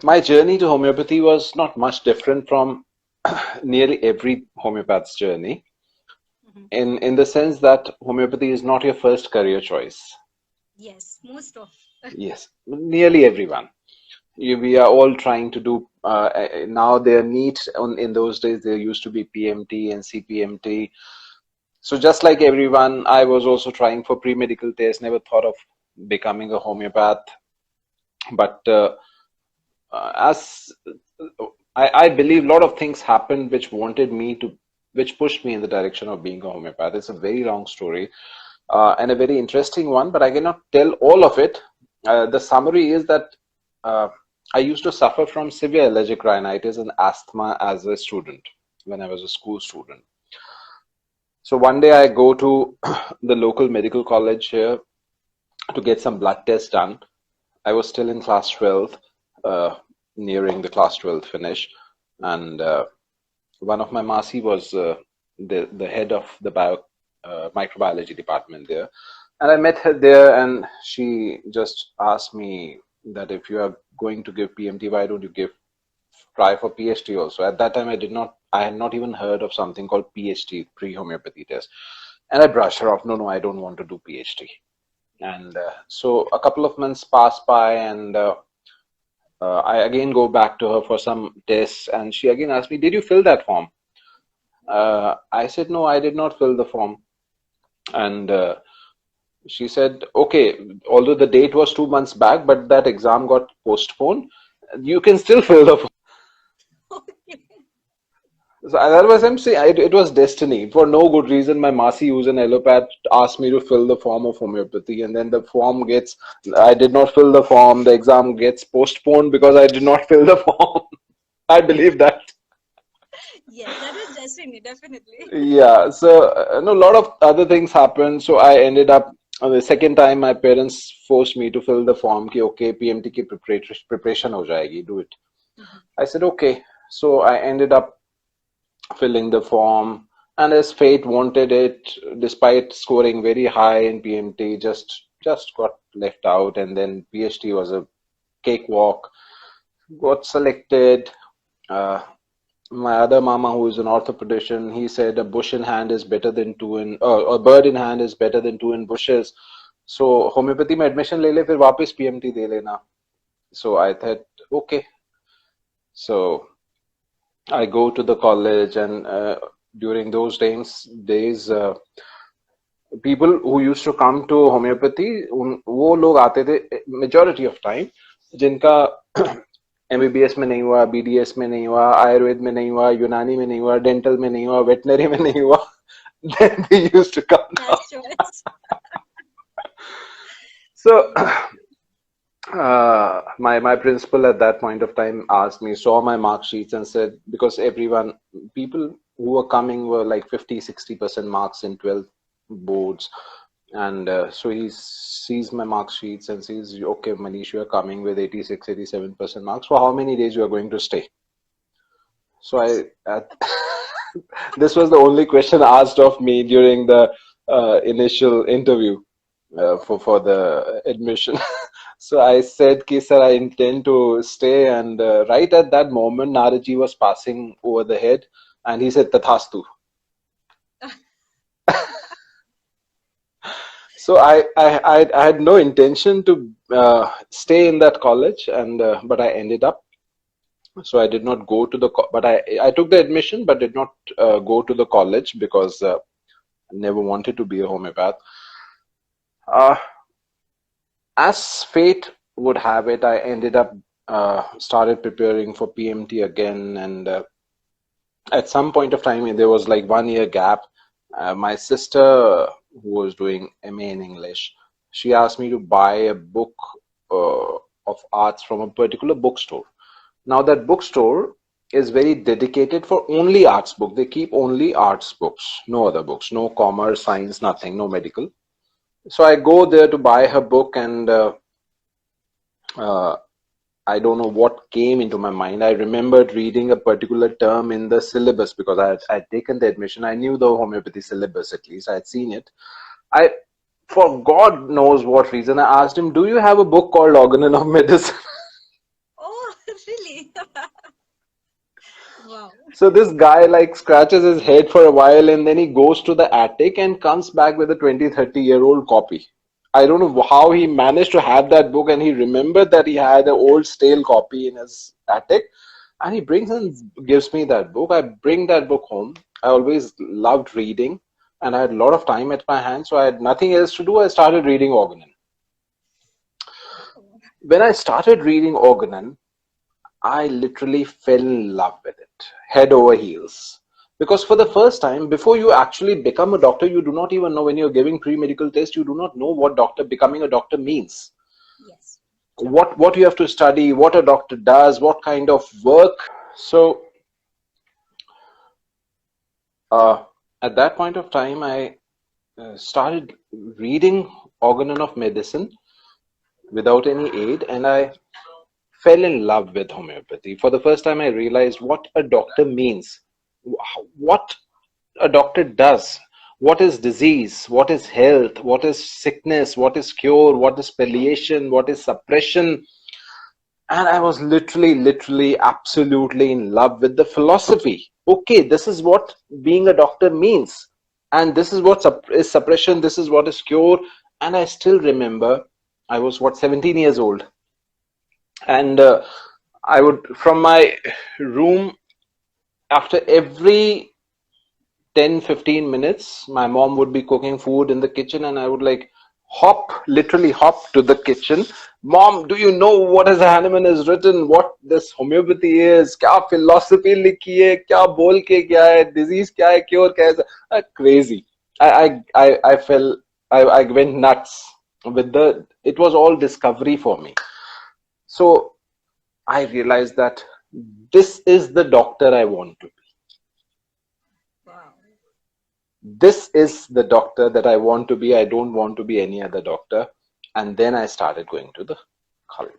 My journey to homeopathy was not much different from nearly every homeopath's journey, Mhm. in the sense that homeopathy is not your first career choice. Yes, most of. Yes, nearly everyone. We are all trying to do now. Their neat in those days there used to be PMT and CPMT. So just like everyone, I was also trying for pre-medical tests. Never thought of becoming a homeopath, but as I believe a lot of things happened which pushed me in the direction of being a homeopath. It's a very long story and a very interesting one, but I cannot tell all of it. The summary is that uh, I used to suffer from severe allergic rhinitis and asthma as a student when I was a school student. So one day I go to the local medical college here to get some blood tests done. I was still in class 12, uh, nearing the class 12 finish, and one of my Masi was the head of the microbiology department there, and I met her there, and she just asked me that if you are going to give PMT, why don't you give try for PhD also? At that time, I had not even heard of something called PhD, pre-homeopathy test, and I brushed her off. No, no, I don't want to do PhD. And so a couple of months passed by, and I again go back to her for some tests, and she again asked me, "Did you fill that form?" I said, "No, I did not fill the form." And she said, "Okay, although the date was 2 months back, but that exam got postponed. You can still fill the form." Okay. So that was MC. It was destiny. For no good reason, my Masi, who's an allopath, asked me to fill the form of homeopathy, and then the form gets. I did not fill the form. The exam gets postponed because I did not fill the form. I believe that. Yes, that is destiny, definitely. Yeah. So no, a lot of other things happened. So I ended up the second time. My parents forced me to fill the form. Ki okay, PMT ki preparation ho jayegi. Do it. Mhm. I said okay. So I ended up filling the form, and as fate wanted it, despite scoring very high in PMT, just got left out, and then PhD was a cakewalk. Got selected. Uh, my other mama, who is an orthopedician, he said a bush in hand is better than two in, a bird in hand is better than two in bushes. So homeopathy में admission ले ले फिर वापस PMT दे लेना. So I thought okay. So I go to the college, and during those days people who used to come to homeopathy, वो लोग आते थे majority of time जिनका MBBS में नहीं हुआ, BDS में नहीं हुआ, आयुर्वेद में नहीं हुआ, यूनानी में नहीं हुआ, डेंटल में नहीं हुआ, वेटनरी में नहीं हुआ. Then they used to come down. Nice choice. So Yes. my principal at that point of time asked me, saw my mark sheets, and said, because people who were coming were like 50-60% marks in 12 boards, and so he sees my mark sheets and says, okay, Manish, you are coming with 86-87% marks, for how many days you are going to stay? So this was the only question asked of me during the initial interview for the admission. So I said, "Ki sir, I intend to stay." And right at that moment, Naraji was passing over the head, and he said, "Tathastu." So I had no intention to stay in that college, and but I ended up. So I did not go to but I took the admission, but did not go to the college because I never wanted to be a homeopath. Uh, as fate would have it, I ended up started preparing for PMT again, and at some point of time, there was like 1 year gap. My sister, who was doing MA in English, she asked me to buy a book of arts from a particular bookstore. Now that bookstore is very dedicated for only arts book. They keep only arts books, no other books, no commerce, science, nothing, no medical. So I go there to buy her book, and uh, I don't know what came into my mind. I remembered reading a particular term in the syllabus because I had taken the admission. I knew the homeopathy syllabus at least. I had seen it. I, for God knows what reason, I asked him, "Do you have a book called Organon of Medicine?" Oh, Wow. So this guy like scratches his head for a while and then he goes to the attic and comes back with a 20-30-year-old copy. I don't know how he managed to have that book, and he remembered that he had an old stale copy in his attic, and he brings and gives me that book. I bring that book home. I always loved reading and I had a lot of time at my hands, so I had nothing else to do. I started reading Organon. Oh, When I started reading Organon, I literally fell in love with it, head over heels. Because for the first time, before you actually become a doctor, you do not even know, when you're giving pre-medical test, you do not know what becoming a doctor means. yes. True. What you have to study, what a doctor does, what kind of work. So uh, at that point of time, I started reading Organon of Medicine without any aid, and I fell in love with homeopathy. For the first time, I realized what a doctor means, what a doctor does, what is disease, what is health, what is sickness, what is cure, what is palliation, what is suppression. And I was literally, absolutely in love with the philosophy. Okay, this is what being a doctor means. And this is what is suppression, this is what is cure. And I still remember I was, what, 17 years old. And I would, from my room, after every 10-15 minutes, my mom would be cooking food in the kitchen, and I would like literally hop to the kitchen. Mom, do you know what his Hahnemann has written? What this homeopathy is? क्या philosophy लिखी है? क्या बोल के क्या है? Disease क्या है? Cure क्या है? Crazy. I fell. I went nuts with the. It was all discovery for me. So I realized that this is the doctor I want to. Wow. This is the doctor that I want to be. I don't want to be any other doctor. And then I started going to the college.